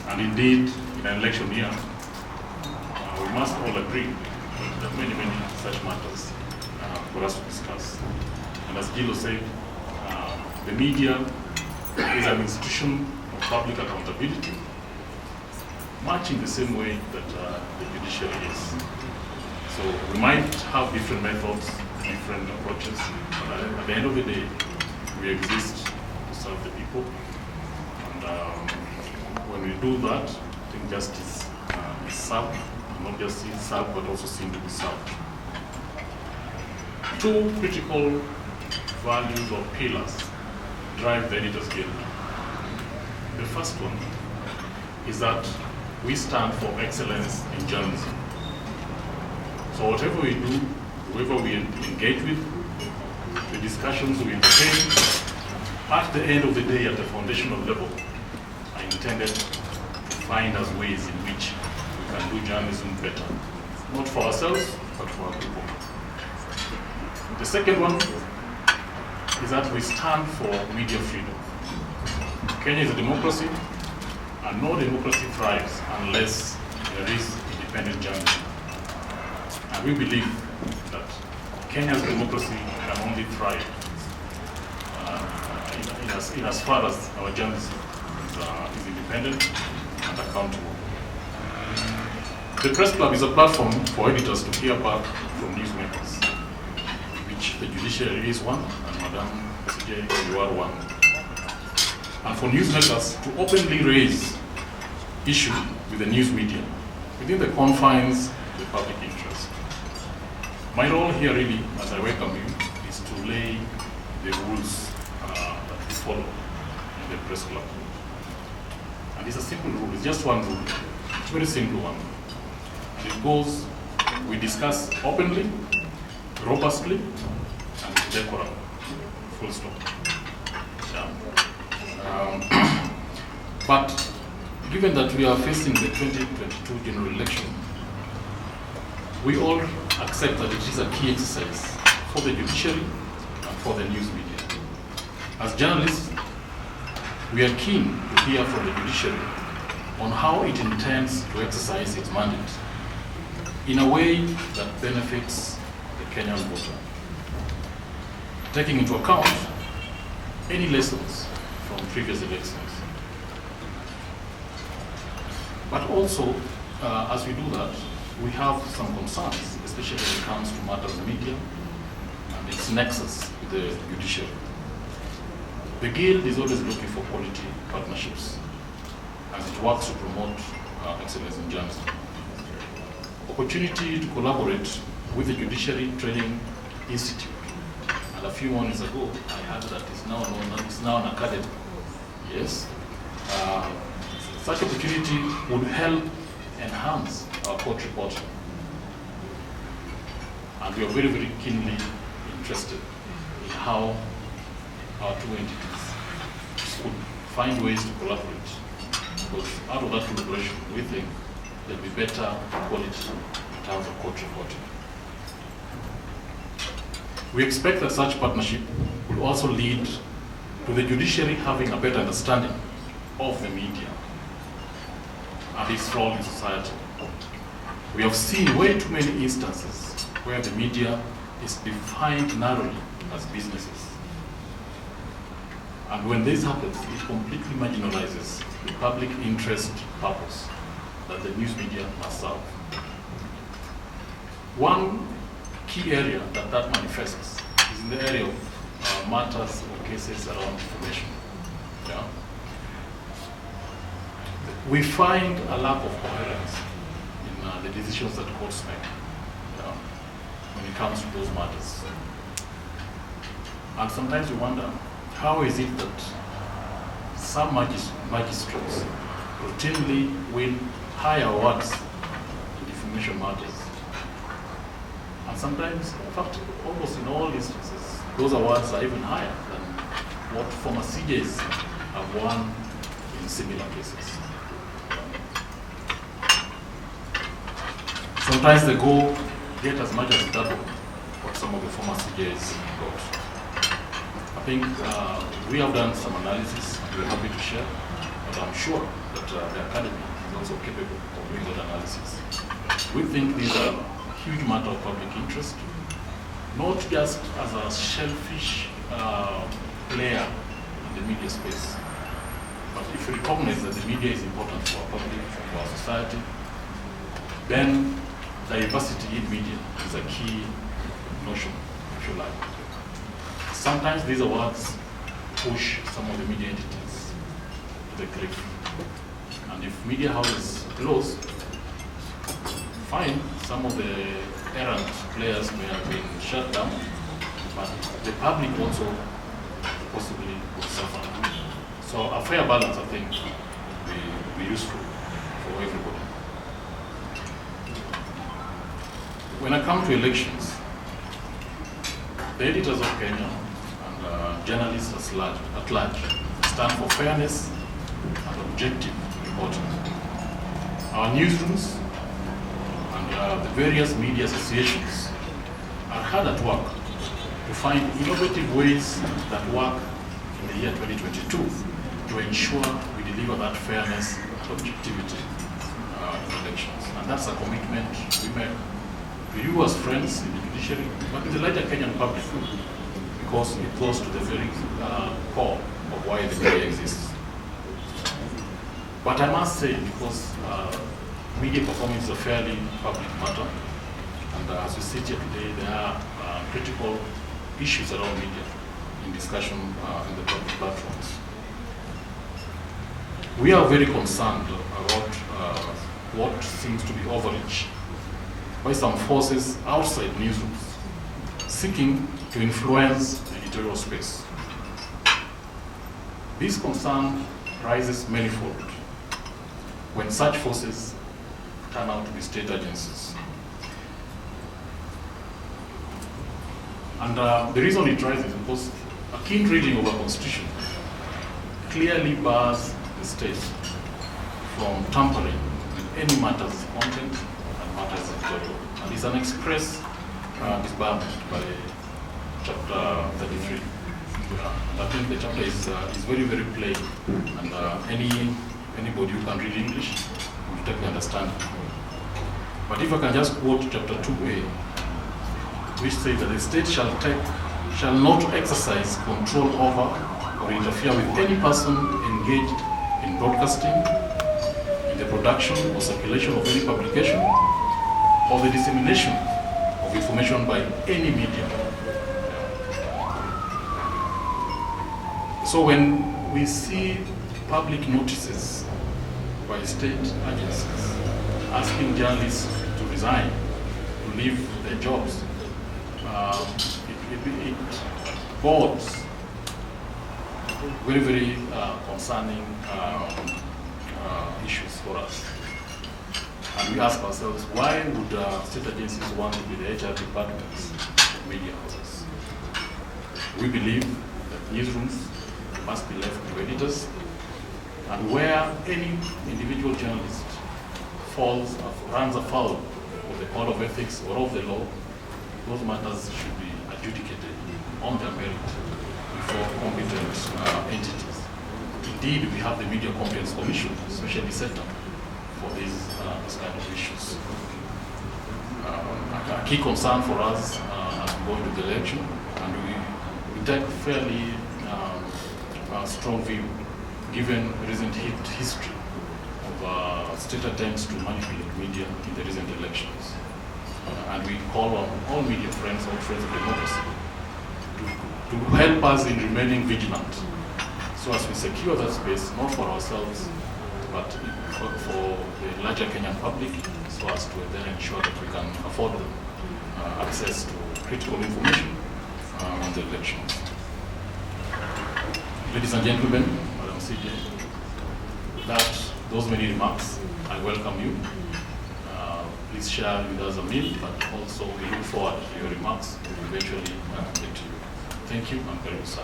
And indeed, in an election year, we must all agree that many such matters for us to discuss. And as Gilo said, the media is an institution of public accountability, much in the same way that the judiciary is. So we might have different methods, different approaches, but at the end of the day, we exist to serve the people. And when we do that, I think justice is served, not just seen served, but also seen to be served. Two critical values or pillars drive the Editors Guild. The first one is that we stand for excellence in journalism. So whatever we do, whoever we engage with, the discussions we entertain, at the end of the day, at the foundational level, are intended to find us ways in which we can do journalism better. Not for ourselves, but for our people. The second one is that we stand for media freedom. Kenya is a democracy, and no democracy thrives unless there is independent journalism. And we believe that Kenya's democracy can only thrive in as far as our journalism is independent and accountable. The Press Club is a platform for editors to hear back from newsmakers, which the judiciary is one, and Madam CJ, you are one. And for newsmakers to openly raise issues with the news media within the confines of the public interest. My role here really, as I welcome you, is to lay the rules that we follow in the Press Club. And it's a simple rule, it's just one rule. It's a very simple one. And it goes, we discuss openly, robustly, and with decorum. Full stop. Yeah. But given that we are facing the 2022 general election, we all accept that it is a key exercise for the judiciary and for the news media. As journalists, we are keen to hear from the judiciary on how it intends to exercise its mandate in a way that benefits the Kenyan voter, taking into account any lessons from previous elections. But also, as we do that, we have some concerns, especially when it comes to matters of media and its nexus with the judiciary. The Guild is always looking for quality partnerships as it works to promote excellence in journalism. Opportunity to collaborate with the Judiciary Training Institute. And a few months ago, I heard that it's now known that it's now an academy. Yes. Such opportunity would help enhance our court reporting. And we are very, very keenly interested in how our two entities could find ways to collaborate. Because out of that collaboration, we think there'll be better quality in terms of court reporting. We expect that such partnership will also lead to the judiciary having a better understanding of the media and its role in society. We have seen way too many instances where the media is defined narrowly as businesses. And when this happens, it completely marginalizes the public interest purpose that the news media must serve. One key area that manifests is in the area of matters or cases around information. Yeah? We find a lack of coherence in the decisions that courts make when it comes to those matters. And sometimes we wonder, how is it that some magistrates routinely win high awards in information matters? And sometimes, in fact, almost in all instances, those awards are even higher than what former CJs have won in similar cases. Sometimes they get as much as double what some of the former CJs got. I think we have done some analysis we're happy to share, but but I'm sure that the Academy is also capable of doing that analysis. We think these are a huge matter of public interest, not just as a shellfish player in the media space, but if you recognize that the media is important for our public, for our society, then diversity in media is a key notion, if you like. Sometimes these awards push some of the media entities to the cliff. And if media houses close, fine, some of the errant players may have been shut down, but the public also possibly will suffer. So a fair balance, I think, will be useful for everybody. When I come to elections, the editors of Kenya and journalists at large stand for fairness and objective reporting. Our newsrooms and the various media associations are hard at work to find innovative ways that work in the year 2022 to ensure we deliver that fairness and objectivity in elections. And that's a commitment we make to you as friends in the judiciary, but in the larger Kenyan public, because it goes to the very core of why the media exists. But I must say, because media performance is a fairly public matter, and as we sit here today, there are critical issues around media in discussion in the public platforms. We are very concerned about what seems to be overreach by some forces outside newsrooms seeking to influence the editorial space. This concern rises manifold when such forces turn out to be state agencies. And the reason it rises is because a keen reading of our Constitution clearly bars the state from tampering with any matters of content and matters of editorial. And it's an express disbarment by Chapter 33. I think the chapter is very, very plain, and anybody who can read English will definitely understand it. But if I can just quote Chapter 2A, which says that the state shall not exercise control over or interfere with any person engaged in broadcasting, in the production or circulation of any publication, or the dissemination of information by any medium. So when we see public notices by state agencies asking journalists to resign, to leave their jobs, it bodes very, very concerning issues for us. And we ask ourselves, why would state agencies want to be the HR departments of media houses? We believe that newsrooms must be left to editors, and where any individual journalist runs afoul of the code of ethics or of the law, those matters should be adjudicated on their merit before competent entities. Indeed, we have the Media Competence Commission, specially set up for these kind of issues. A key concern for us as we go into the election, and we take fairly strong view, given recent history of state attempts to manipulate media in the recent elections. And we call on all media friends, all friends of democracy, to help us in remaining vigilant, so as we secure that space, not for ourselves, but for the larger Kenyan public, so as to then ensure that we can afford them access to critical information on the elections. Ladies and gentlemen, Madam CJ, those many remarks, I welcome you. Please share with us a meal, but also we look forward to your remarks and eventually get to you. Thank you, and very much.